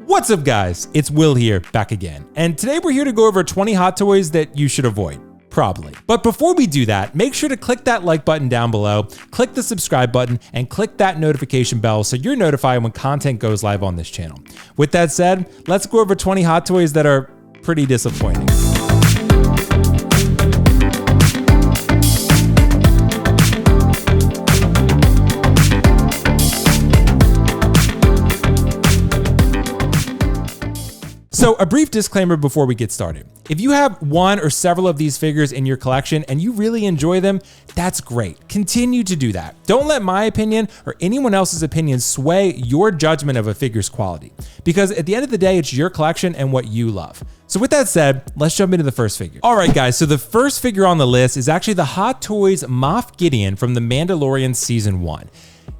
What's up guys, it's Will here, back again. And today we're here to go over 20 hot toys that you should avoid. Probably. But before we do that, make sure to click that like button down below, click the subscribe button, and click that notification bell so you're notified when content goes live on this channel. With that said, let's go over 20 hot toys that are pretty disappointing. So a brief disclaimer before we get started. If you have one or several of these figures in your collection and you really enjoy them, that's great. Continue to do that. Don't let my opinion or anyone else's opinion sway your judgment of a figure's quality, because at the end of the day, it's your collection and what you love. So with that said, let's jump into the first figure. All right, guys, so the first figure on the list is actually the Hot Toys Moff Gideon from The Mandalorian Season 1.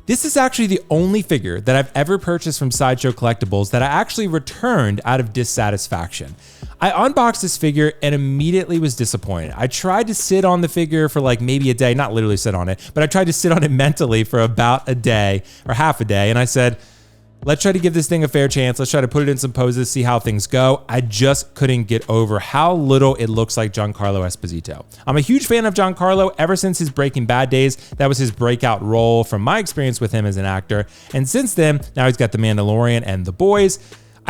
This is actually the only figure that I've ever purchased from Sideshow Collectibles that I actually returned out of dissatisfaction. I unboxed this figure and immediately was disappointed. I tried to sit on the figure for like maybe a day, not literally sit on it, but I tried to sit on it mentally for about a day or half a day. And I said, let's try to give this thing a fair chance. Let's try to put it in some poses, see how things go. I just couldn't get over how little it looks like Giancarlo Esposito. I'm a huge fan of Giancarlo ever since his Breaking Bad days. That was his breakout role from my experience with him as an actor. And since then, now he's got The Mandalorian and The Boys.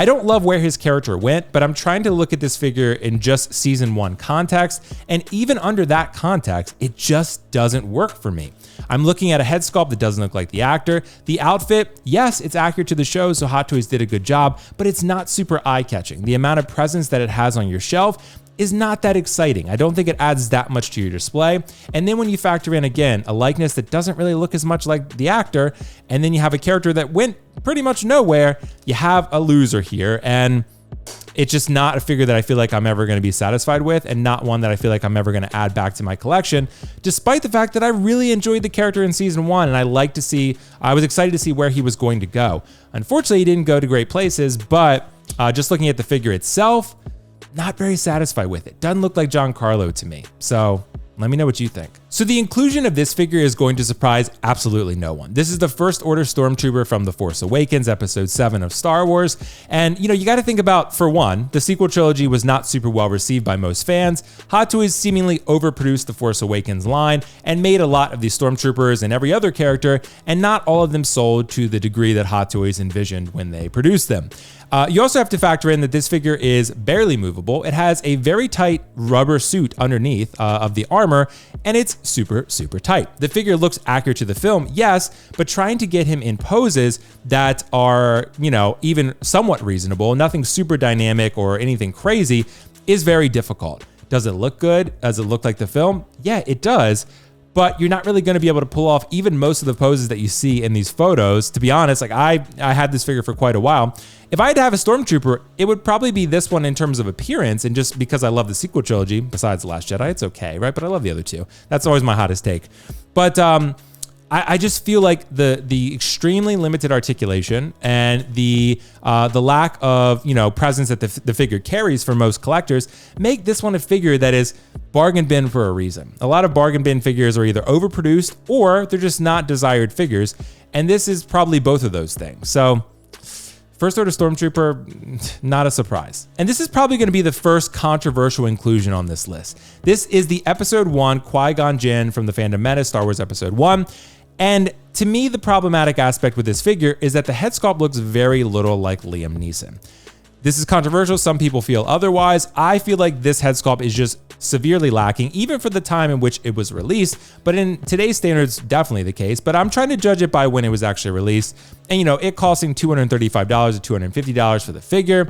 I don't love where his character went, but I'm trying to look at this figure in just season 1 context. And even under that context, it just doesn't work for me. I'm looking at a head sculpt that doesn't look like the actor. The outfit, yes, it's accurate to the show, so Hot Toys did a good job, but it's not super eye-catching. The amount of presence that it has on your shelf is not that exciting. I don't think it adds that much to your display. And then when you factor in, again, a likeness that doesn't really look as much like the actor, and then you have a character that went pretty much nowhere, you have a loser here. And it's just not a figure that I feel like I'm ever going to be satisfied with, and not one that I feel like I'm ever going to add back to my collection, despite the fact that I really enjoyed the character in season 1 and I was excited to see where he was going to go. Unfortunately, he didn't go to great places, but just looking at the figure itself, not very satisfied with it. Doesn't look like Giancarlo to me. So let me know what you think. So the inclusion of this figure is going to surprise absolutely no one. This is the First Order Stormtrooper from The Force Awakens, Episode 7 of Star Wars. And you got to think about, for one, the sequel trilogy was not super well received by most fans. Hot Toys seemingly overproduced the Force Awakens line and made a lot of these Stormtroopers and every other character, and not all of them sold to the degree that Hot Toys envisioned when they produced them. You also have to factor in that this figure is barely movable. It has a very tight rubber suit underneath of the armor, and it's super, super tight. The figure looks accurate to the film, yes, but trying to get him in poses that are, even somewhat reasonable, nothing super dynamic or anything crazy, is very difficult. Does it look good? Does it look like the film? Yeah, it does. But you're not really going to be able to pull off even most of the poses that you see in these photos. To be honest, like I had this figure for quite a while. If I had to have a Stormtrooper, it would probably be this one in terms of appearance, and just because I love the sequel trilogy, besides The Last Jedi, it's okay, right? But I love the other two. That's always my hottest take. But I just feel like the extremely limited articulation and the lack of presence that the figure carries for most collectors make this one a figure that is bargain bin for a reason. A lot of bargain bin figures are either overproduced or they're just not desired figures, and this is probably both of those things. So First Order Stormtrooper, not a surprise. And this is probably going to be the first controversial inclusion on this list. This is the Episode 1 Qui Gon Jin from The Phantom Menace, Star Wars Episode 1. And to me, the problematic aspect with this figure is that the head sculpt looks very little like Liam Neeson. This is controversial. Some people feel otherwise. I feel like this head sculpt is just severely lacking, even for the time in which it was released. But in today's standards, definitely the case. But I'm trying to judge it by when it was actually released. And, it costing $235 to $250 for the figure.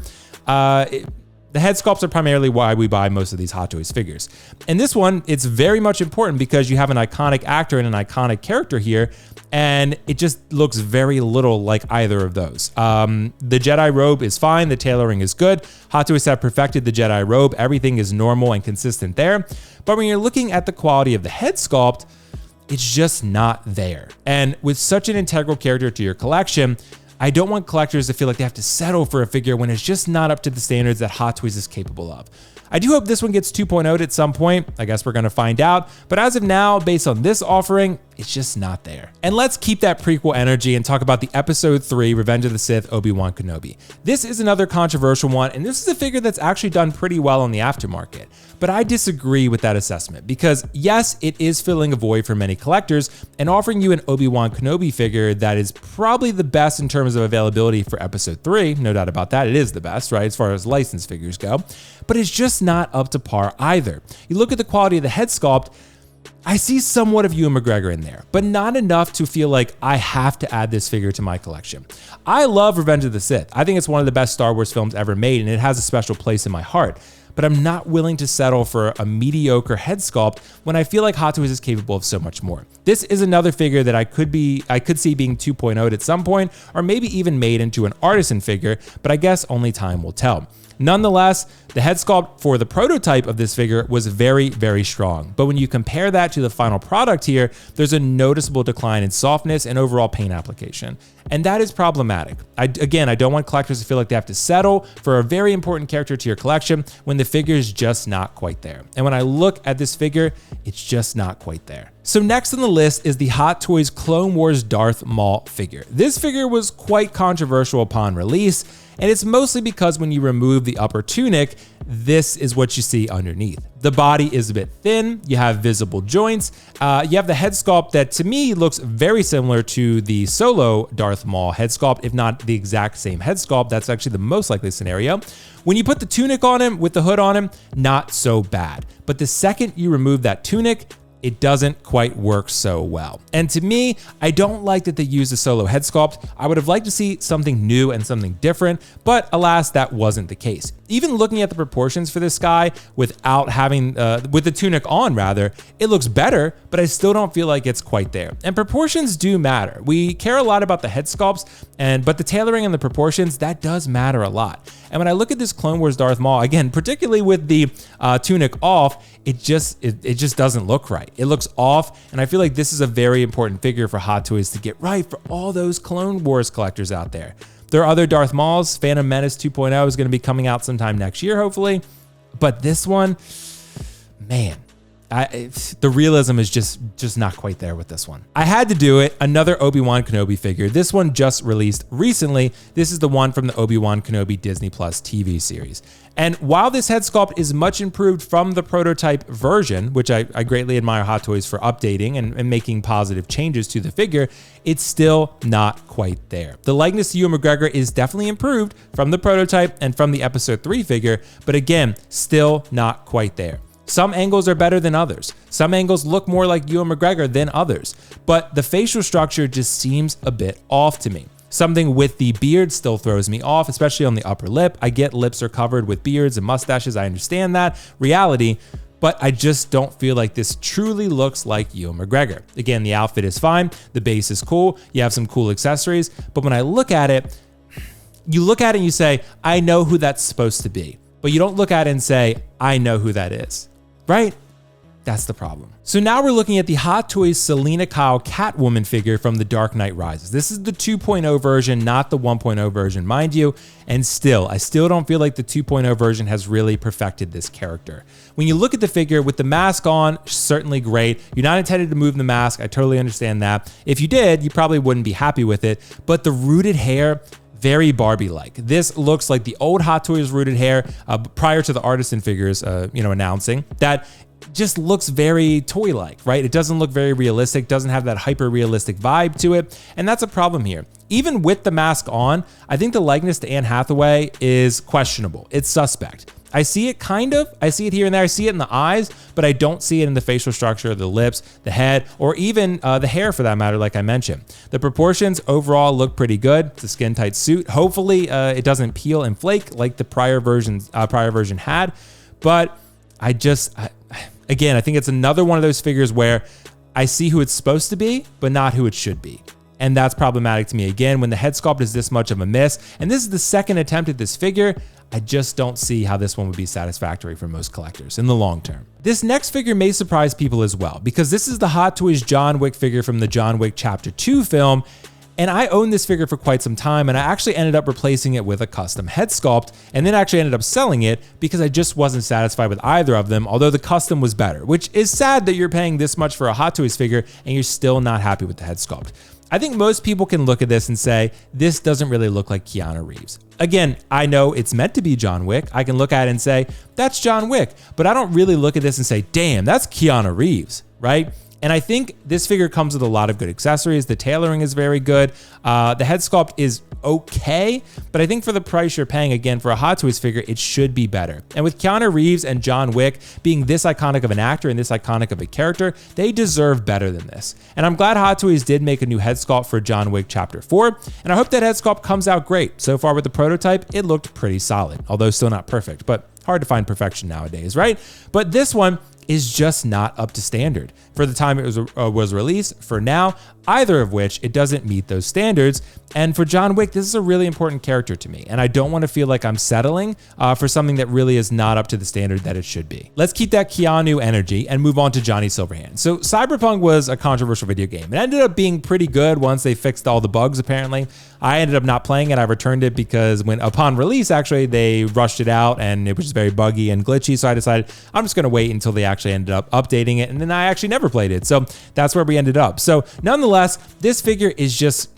The head sculpts are primarily why we buy most of these Hot Toys figures. And this one, it's very much important because you have an iconic actor and an iconic character here, and it just looks very little like either of those. The Jedi robe is fine. The tailoring is good. Hot Toys have perfected the Jedi robe. Everything is normal and consistent there. But when you're looking at the quality of the head sculpt, it's just not there. And with such an integral character to your collection, I don't want collectors to feel like they have to settle for a figure when it's just not up to the standards that Hot Toys is capable of. I do hope this one gets 2.0'd at some point. I guess we're gonna find out. But as of now, based on this offering, it's just not there. And let's keep that prequel energy and talk about the Episode 3 Revenge of the Sith ObiWan Kenobi. This is another controversial one, and this is a figure that's actually done pretty well on the aftermarket. But I disagree with that assessment because yes, it is filling a void for many collectors and offering you an ObiWan Kenobi figure that is probably the best in terms of availability for Episode 3, no doubt about that. It is the best, right, as far as licensed figures go, but it's just not up to par either. You look at the quality of the head sculpt, I see somewhat of Ewan McGregor in there, but not enough to feel like I have to add this figure to my collection. I love Revenge of the Sith. I think it's one of the best Star Wars films ever made, and it has a special place in my heart. But I'm not willing to settle for a mediocre head sculpt when I feel like Hot Toys is capable of so much more. This is another figure that I could see being 2.0'd at some point, or maybe even made into an artisan figure, but I guess only time will tell. Nonetheless, the head sculpt for the prototype of this figure was very, very strong. But when you compare that to the final product here, there's a noticeable decline in softness and overall paint application. And that is problematic. Again, I don't want collectors to feel like they have to settle for a very important character to your collection when the figure is just not quite there. And when I look at this figure, it's just not quite there. So next on the list is the Hot Toys Clone Wars Darth Maul figure. This figure was quite controversial upon release, and it's mostly because when you remove the upper tunic, this is what you see underneath. The body is a bit thin, you have visible joints, you have the head sculpt that to me looks very similar to the Solo Darth Maul head sculpt, if not the exact same head sculpt. That's actually the most likely scenario. When you put the tunic on him with the hood on him, not so bad. But the second you remove that tunic, it doesn't quite work so well. And to me, I don't like that they use the Solo head sculpt. I would have liked to see something new and something different, but alas, that wasn't the case. Even looking at the proportions for this guy without having, with the tunic on rather, it looks better, but I still don't feel like it's quite there. And proportions do matter. We care a lot about the head sculpts, but the tailoring and the proportions, that does matter a lot. And when I look at this Clone Wars Darth Maul, again, particularly with the tunic off, it just doesn't look right. It looks off, and I feel like this is a very important figure for Hot Toys to get right for all those Clone Wars collectors out there. There are other Darth Mauls. Phantom Menace 2.0 is going to be coming out sometime next year, hopefully. But this one, man, the realism is just not quite there with this one. I had to do it. Another ObiWan Kenobi figure. This one just released recently. This is the one from the ObiWan Kenobi Disney Plus TV series. And while this head sculpt is much improved from the prototype version, which I greatly admire Hot Toys for updating and making positive changes to the figure, it's still not quite there. The likeness to Ewan McGregor is definitely improved from the prototype and from the Episode 3 figure, but again, still not quite there. Some angles are better than others. Some angles look more like Ewan McGregor than others, but the facial structure just seems a bit off to me. Something with the beard still throws me off, especially on the upper lip. I get lips are covered with beards and mustaches. I understand that reality, but I just don't feel like this truly looks like Ewan McGregor. Again, the outfit is fine. The base is cool. You have some cool accessories, but when I look at it, you look at it and you say, I know who that's supposed to be, but you don't look at it and say, I know who that is, right? That's the problem. So now we're looking at the Hot Toys Selena Kyle Catwoman figure from The Dark Knight Rises. This is the 2.0 version, not the 1.0 version, mind you. And I still don't feel like the 2.0 version has really perfected this character. When you look at the figure with the mask on, certainly great. You're not intended to move the mask. I totally understand that. If you did, you probably wouldn't be happy with it. But the rooted hair, very Barbie-like. This looks like the old Hot Toys rooted hair prior to the artisan figures, announcing that just looks very toy-like, right? It doesn't look very realistic, doesn't have that hyper-realistic vibe to it, and that's a problem here. Even with the mask on, I think the likeness to Anne Hathaway is questionable. It's suspect. I see it kind of, I see it here and there, I see it in the eyes, but I don't see it in the facial structure, the lips, the head, or even the hair for that matter, like I mentioned. The proportions overall look pretty good. It's a skin-tight suit. Hopefully it doesn't peel and flake like the prior version had, but again, I think it's another one of those figures where I see who it's supposed to be, but not who it should be. And that's problematic to me. Again, when the head sculpt is this much of a miss, and this is the second attempt at this figure, I just don't see how this one would be satisfactory for most collectors in the long term. This next figure may surprise people as well, because this is the Hot Toys John Wick figure from the John Wick Chapter 2 film. And I owned this figure for quite some time, and I actually ended up replacing it with a custom head sculpt, and then actually ended up selling it because I just wasn't satisfied with either of them, although the custom was better, which is sad that you're paying this much for a Hot Toys figure and you're still not happy with the head sculpt. I think most people can look at this and say, this doesn't really look like Keanu Reeves. Again, I know it's meant to be John Wick. I can look at it and say, that's John Wick, but I don't really look at this and say, damn, that's Keanu Reeves, right? And I think this figure comes with a lot of good accessories. The tailoring is very good. The head sculpt is okay, but I think for the price you're paying, again, for a Hot Toys figure, it should be better. And with Keanu Reeves and John Wick being this iconic of an actor and this iconic of a character, they deserve better than this. And I'm glad Hot Toys did make a new head sculpt for John Wick Chapter 4, and I hope that head sculpt comes out great. So far with the prototype, it looked pretty solid, although still not perfect, but hard to find perfection nowadays, right? But this one is just not up to standard for the time it was released. For now, either of which, it doesn't meet those standards. And for John Wick, this is a really important character to me, and I don't want to feel like I'm settling for something that really is not up to the standard that it should be. Let's keep that Keanu energy and move on to Johnny Silverhand. So Cyberpunk was a controversial video game. It ended up being pretty good once they fixed all the bugs, apparently. I ended up not playing it. I returned it because upon release, actually, they rushed it out and it was just very buggy and glitchy. So I decided I'm just going to wait until they actually ended up updating it. And then I actually never played it. So that's where we ended up. So nonetheless, this figure is just,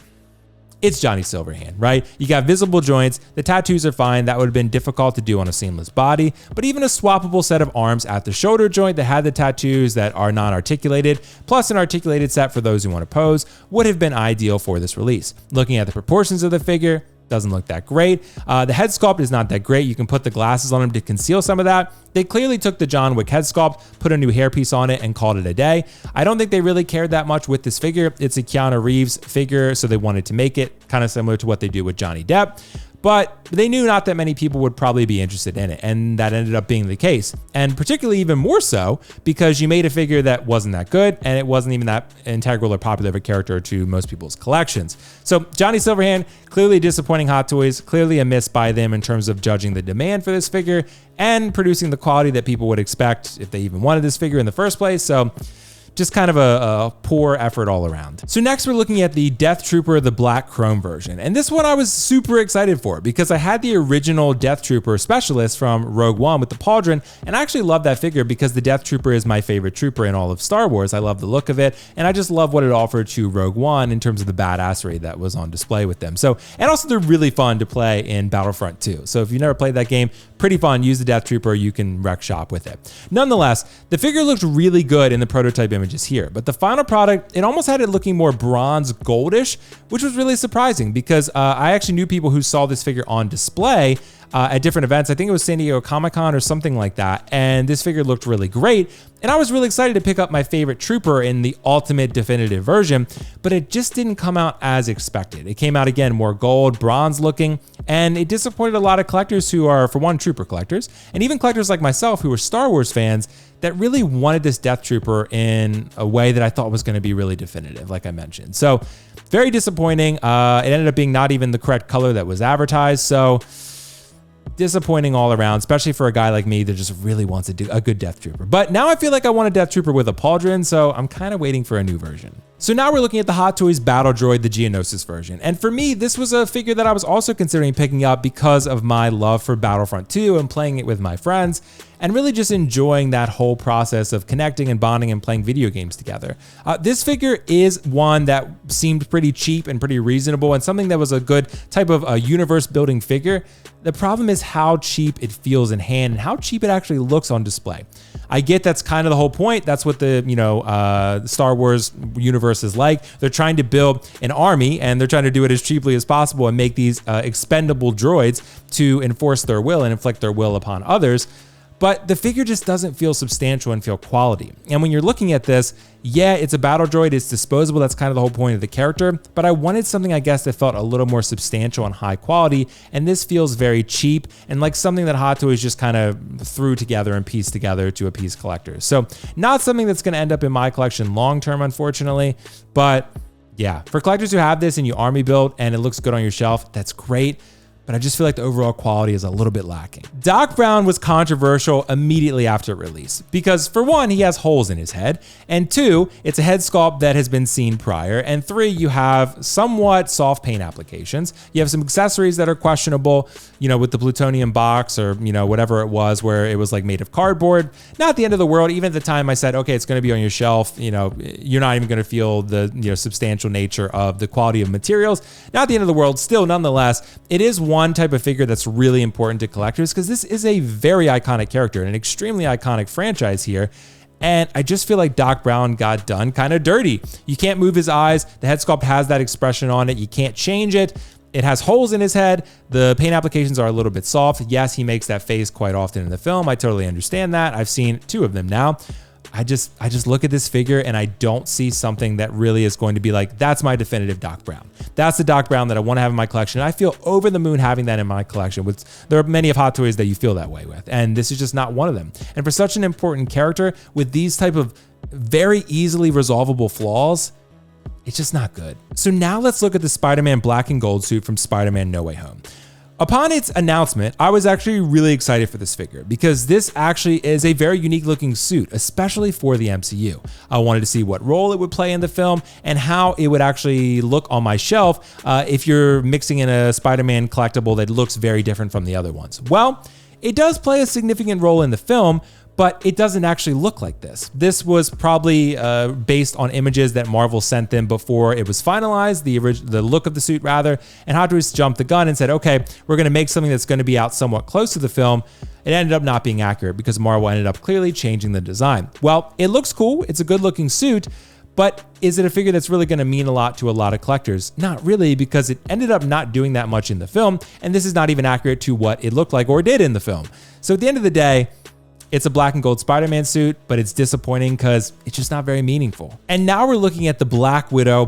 it's Johnny Silverhand, right? You got visible joints, the tattoos are fine, that would have been difficult to do on a seamless body, but even a swappable set of arms at the shoulder joint that had the tattoos that are non-articulated, plus an articulated set for those who want to pose, would have been ideal for this release. Looking at the proportions of the figure, doesn't look that great. The head sculpt is not that great. You can put the glasses on him to conceal some of that. They clearly took the John Wick head sculpt, put a new hairpiece on it, and called it a day. I don't think they really cared that much with this figure. It's a Keanu Reeves figure, so they wanted to make it kind of similar to what they do with Johnny Depp. But they knew not that many people would probably be interested in it, and that ended up being the case. And particularly even more so because you made a figure that wasn't that good, and it wasn't even that integral or popular of a character to most people's collections. So Johnny Silverhand, clearly disappointing Hot Toys, clearly a miss by them in terms of judging the demand for this figure and producing the quality that people would expect if they even wanted this figure in the first place. So just kind of a poor effort all around. So next we're looking at the Death Trooper, the black chrome version. And this one I was super excited for because I had the original Death Trooper specialist from Rogue One with the pauldron, and I actually love that figure because the Death Trooper is my favorite trooper in all of Star Wars. I love the look of it, and I just love what it offered to Rogue One in terms of the badassery that was on display with them. So, and also they're really fun to play in Battlefront 2. So if you've never played that game, pretty fun. Use the Death Trooper, you can wreck shop with it. Nonetheless, the figure looked really good in the prototype images here, but the final product, it almost had it looking more bronze goldish, which was really surprising because I actually knew people who saw this figure on display at different events. I think it was San Diego Comic-Con or something like that, and this figure looked really great. And I was really excited to pick up my favorite trooper in the ultimate definitive version, but it just didn't come out as expected. It came out again more gold, bronze looking, and it disappointed a lot of collectors who are, for one, trooper collectors, and even collectors like myself who are Star Wars fans that really wanted this Death Trooper in a way that I thought was going to be really definitive, like I mentioned. So very disappointing. It ended up being not even the correct color that was advertised. So disappointing all around, especially for a guy like me that just really wants to do a good Death Trooper. But now I feel like I want a Death Trooper with a pauldron, so I'm kind of waiting for a new version. So now we're looking at the Hot Toys Battle Droid, the Geonosis version. And for me, this was a figure that I was also considering picking up because of my love for Battlefront 2 and playing it with my friends, and really just enjoying that whole process of connecting and bonding and playing video games together. This figure is one that seemed pretty cheap and pretty reasonable and something that was a good type of universe building figure. The problem is how cheap it feels in hand and how cheap it actually looks on display. I get that's kind of the whole point. That's what the Star Wars universe is like. They're trying to build an army and they're trying to do it as cheaply as possible and make these expendable droids to enforce their will and inflict their will upon others. But the figure just doesn't feel substantial and feel quality. And when you're looking at this, yeah, it's a battle droid, it's disposable, that's kind of the whole point of the character, but I wanted something, I guess, that felt a little more substantial and high quality, and this feels very cheap and like something that Hot Toys just kind of threw together and pieced together to appease collectors. So not something that's gonna end up in my collection long-term, unfortunately, but yeah, for collectors who have this and you army build and it looks good on your shelf, that's great. but I just feel like the overall quality is a little bit lacking. Doc Brown was controversial immediately after release because for one, he has holes in his head, and two, it's a head sculpt that has been seen prior, and three, you have somewhat soft paint applications. You have some accessories that are questionable, you know, with the plutonium box or, you know, whatever it was where it was like made of cardboard. Not the end of the world. Even at the time I said, okay, it's going to be on your shelf. You know, you're not even going to feel the, you know, substantial nature of the quality of materials. Not the end of the world. Still, nonetheless, it is one type of figure that's really important to collectors because this is a very iconic character and an extremely iconic franchise here. And I just feel like Doc Brown got done kind of dirty. You can't move his eyes. The head sculpt has that expression on it. You can't change it. It has holes in his head. The paint applications are a little bit soft. Yes, he makes that face quite often in the film. I totally understand that. I've seen 2 of them now. I just look at this figure and I don't see something that really is going to be like, that's my definitive Doc Brown. That's the Doc Brown that I want to have in my collection. I feel over the moon having that in my collection. There are many of Hot Toys that you feel that way with, and this is just not one of them. And for such an important character with these type of very easily resolvable flaws, it's just not good. So now let's look at the Spider-Man black and gold suit from Spider-Man No Way Home. Upon its announcement, I was actually really excited for this figure because this actually is a very unique looking suit, especially for the MCU. I wanted to see what role it would play in the film and how it would actually look on my shelf if you're mixing in a Spider-Man collectible that looks very different from the other ones. Well, it does play a significant role in the film, but it doesn't actually look like this. This was probably based on images that Marvel sent them before it was finalized, the look of the suit rather, and Hot Toys jumped the gun and said, okay, we're gonna make something that's gonna be out somewhat close to the film. It ended up not being accurate because Marvel ended up clearly changing the design. Well, it looks cool, it's a good looking suit, but is it a figure that's really gonna mean a lot to a lot of collectors? Not really, because it ended up not doing that much in the film, and this is not even accurate to what it looked like or did in the film. So at the end of the day, it's a black and gold Spider-Man suit, but it's disappointing because it's just not very meaningful. And now we're looking at the Black Widow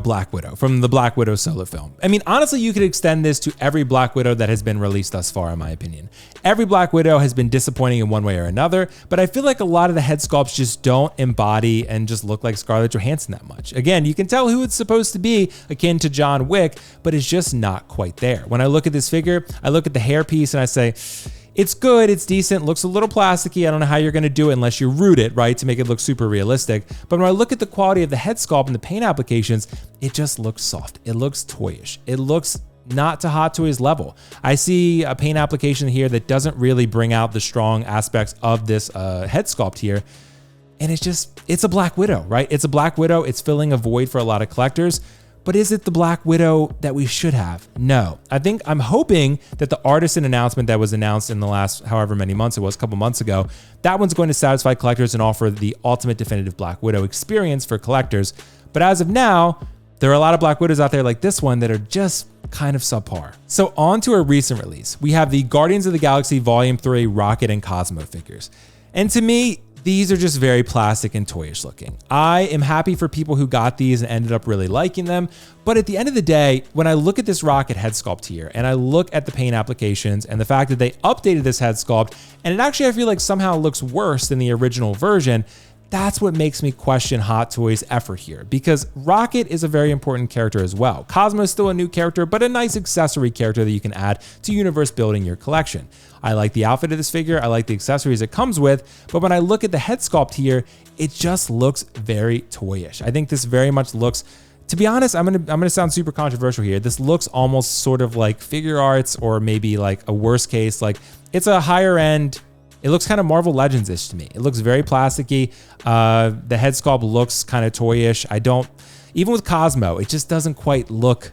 from the Black Widow solo film. I mean, honestly, you could extend this to every Black Widow that has been released thus far, in my opinion. Every Black Widow has been disappointing in one way or another, but I feel like a lot of the head sculpts just don't embody and just look like Scarlett Johansson that much. Again, you can tell who it's supposed to be, akin to John Wick, but it's just not quite there. When I look at this figure, I look at the hairpiece and I say, it's good, it's decent, looks a little plasticky. I don't know how you're gonna do it unless you root it, right, to make it look super realistic. But when I look at the quality of the head sculpt and the paint applications, it just looks soft. It looks toyish. It looks not to Hot Toys level. I see a paint application here that doesn't really bring out the strong aspects of this head sculpt here. And it's a Black Widow, right? It's a Black Widow. It's filling a void for a lot of collectors. But is it the Black Widow that we should have? No. I'm hoping that the Artisan announcement that was announced in the last however many months it was, a couple months ago, that one's going to satisfy collectors and offer the ultimate definitive Black Widow experience for collectors. But as of now, there are a lot of Black Widows out there like this one that are just kind of subpar. So on to a recent release. We have the Guardians of the Galaxy Volume 3 Rocket and Cosmo figures. And to me, these are just very plastic and toyish looking. I am happy for people who got these and ended up really liking them. But at the end of the day, when I look at this Rocket head sculpt here and I look at the paint applications and the fact that they updated this head sculpt, and it actually, I feel like somehow looks worse than the original version, that's what makes me question Hot Toys' effort here, because Rocket is a very important character as well. Cosmo is still a new character, but a nice accessory character that you can add to universe building your collection. I like the outfit of this figure, I like the accessories it comes with, but when I look at the head sculpt here, it just looks very toyish. I think this very much looks, to be honest, I'm gonna sound super controversial here. This looks almost sort of like figure arts, or maybe like a worst case, like it's a higher end. It looks kind of Marvel Legends-ish to me. It looks very plasticky. The head sculpt looks kind of toyish. Even with Cosmo, it just doesn't quite look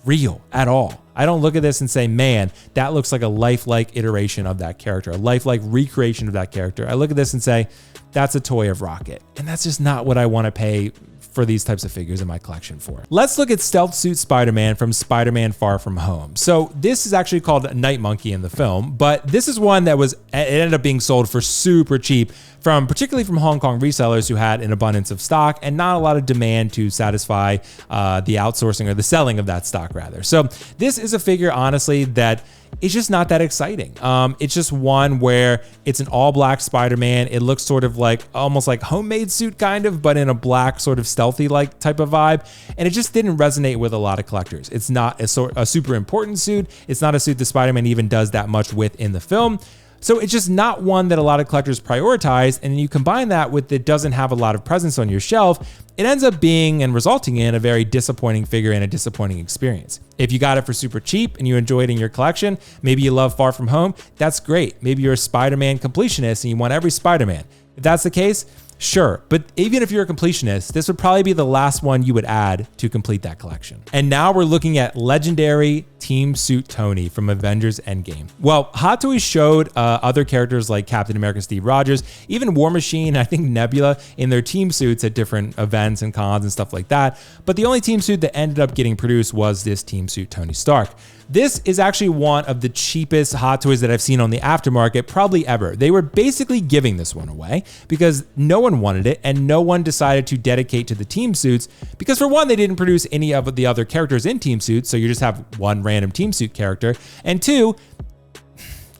real at all. I don't look at this and say, man, that looks like a lifelike iteration of that character, a lifelike recreation of that character. I look at this and say, that's a toy of Rocket. And that's just not what I want to pay for these types of figures in my collection for. Let's look at Stealth Suit Spider-Man from Spider-Man Far From Home. So this is actually called Night Monkey in the film, but this is one that it ended up being sold for super cheap, particularly from Hong Kong resellers who had an abundance of stock and not a lot of demand to satisfy the outsourcing or the selling of that stock rather. So this is a figure, honestly, that it's just not that exciting. It's just one where it's an all black Spider-Man. It looks sort of like almost like homemade suit kind of, but in a black sort of stealthy like type of vibe. And it just didn't resonate with a lot of collectors. It's not a super important suit. It's not a suit that Spider-Man even does that much with in the film. So it's just not one that a lot of collectors prioritize. And you combine that with it doesn't have a lot of presence on your shelf, it ends up being and resulting in a very disappointing figure and a disappointing experience. If you got it for super cheap and you enjoy it in your collection, maybe you love Far From Home, that's great. Maybe you're a Spider-Man completionist and you want every Spider-Man. If that's the case, sure. But even if you're a completionist, this would probably be the last one you would add to complete that collection. And now we're looking at legendary Team Suit Tony from Avengers Endgame. Well, Hot Toys showed other characters like Captain America Steve Rogers, even War Machine, I think Nebula in their team suits at different events and cons and stuff like that. But the only team suit that ended up getting produced was this Team Suit Tony Stark. This is actually one of the cheapest Hot Toys that I've seen on the aftermarket, probably ever. They were basically giving this one away because no one wanted it and no one decided to dedicate to the team suits because for one, they didn't produce any of the other characters in team suits, so you just have one random team suit character. And two,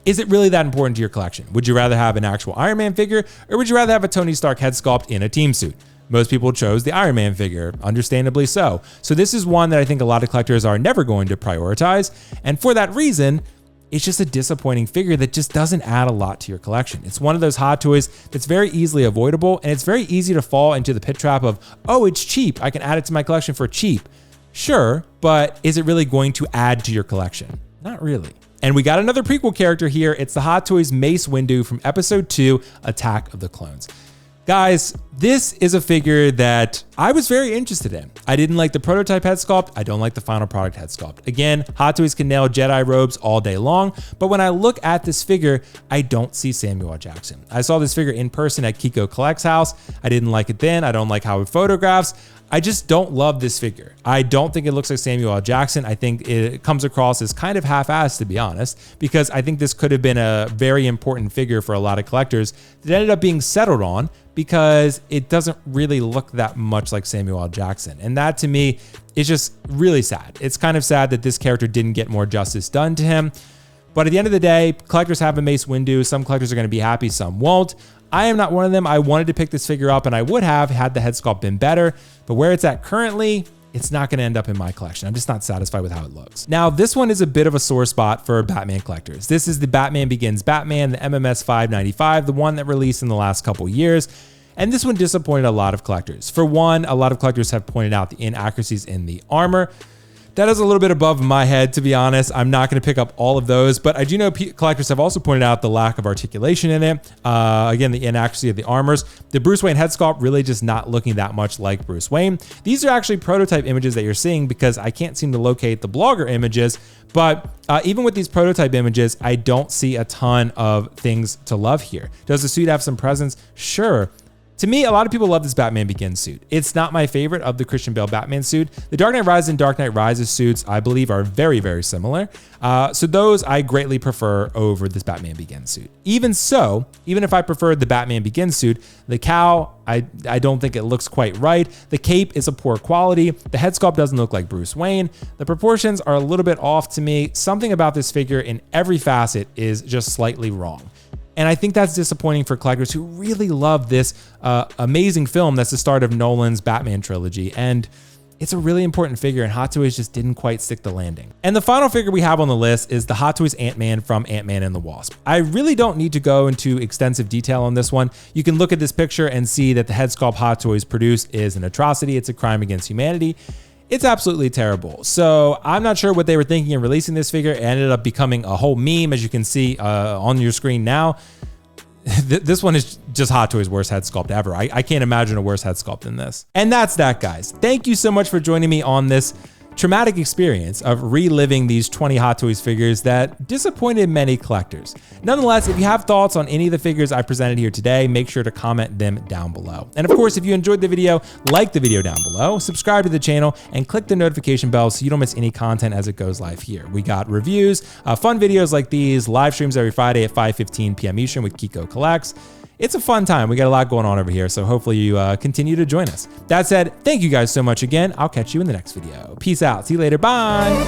is it really that important to your collection? Would you rather have an actual Iron Man figure or would you rather have a Tony Stark head sculpt in a team suit? Most people chose the Iron Man figure, understandably so. So this is one that I think a lot of collectors are never going to prioritize. And for that reason, it's just a disappointing figure that just doesn't add a lot to your collection. It's one of those Hot Toys that's very easily avoidable and it's very easy to fall into the pit trap of, oh, it's cheap. I can add it to my collection for cheap. Sure, but is it really going to add to your collection? Not really. And we got another prequel character here. It's the Hot Toys Mace Windu from Episode 2, Attack of the Clones. Guys, this is a figure that I was very interested in. I didn't like the prototype head sculpt. I don't like the final product head sculpt. Again, Hot Toys can nail Jedi robes all day long, but when I look at this figure, I don't see Samuel L. Jackson. I saw this figure in person at Kiko Collect's house. I didn't like it then. I don't like how it photographs. I just don't love this figure. I don't think it looks like Samuel L. Jackson. I think it comes across as kind of half-assed, to be honest, because I think this could have been a very important figure for a lot of collectors that ended up being settled on because it doesn't really look that much like Samuel L. Jackson. And that to me is just really sad. It's kind of sad that this character didn't get more justice done to him. But at the end of the day, collectors have a Mace Windu. Some collectors are going to be happy, some won't. I am not one of them. I wanted to pick this figure up and I would have had the head sculpt been better, but where it's at currently, it's not going to end up in my collection. I'm just not satisfied with how it looks. Now, this one is a bit of a sore spot for Batman collectors. This is the Batman Begins Batman, the MMS 595, the one that released in the last couple years. And this one disappointed a lot of collectors. For one, a lot of collectors have pointed out the inaccuracies in the armor. That is a little bit above my head, to be honest. I'm not going to pick up all of those, but I do know collectors have also pointed out the lack of articulation in it. Again, the inaccuracy of the armors. The Bruce Wayne head sculpt really just not looking that much like Bruce Wayne. These are actually prototype images that you're seeing because I can't seem to locate the blogger images, but even with these prototype images, I don't see a ton of things to love here. Does the suit have some presence? Sure. To me, a lot of people love this Batman Begins suit. It's not my favorite of the Christian Bale Batman suit. The Dark Knight Rises and Dark Knight Rises suits, I believe, are very, very similar. So those I greatly prefer over this Batman Begins suit. Even so, even if I preferred the Batman Begins suit, the cowl, I don't think it looks quite right. The cape is a poor quality. The head sculpt doesn't look like Bruce Wayne. The proportions are a little bit off to me. Something about this figure in every facet is just slightly wrong. And I think that's disappointing for collectors who really love this amazing film that's the start of Nolan's Batman trilogy. And it's a really important figure and Hot Toys just didn't quite stick the landing. And the final figure we have on the list is the Hot Toys Ant-Man from Ant-Man and the Wasp. I really don't need to go into extensive detail on this one. You can look at this picture and see that the head sculpt Hot Toys produced is an atrocity. It's a crime against humanity. It's absolutely terrible. So I'm not sure what they were thinking in releasing this figure. It ended up becoming a whole meme, as you can see on your screen now. This one is just Hot Toys' worst head sculpt ever. I can't imagine a worse head sculpt than this. And that's that, guys. Thank you so much for joining me on this traumatic experience of reliving these 20 Hot Toys figures that disappointed many collectors. Nonetheless, if you have thoughts on any of the figures I presented here today, make sure to comment them down below. And of course, if you enjoyed the video, like the video down below, subscribe to the channel, and click the notification bell so you don't miss any content as it goes live here. We got reviews, fun videos like these, live streams every Friday at 5:15 p.m. Eastern with Kiko Collects. It's a fun time. We got a lot going on over here, so hopefully you continue to join us. That said, thank you guys so much again. I'll catch you in the next video. Peace out. See you later. Bye.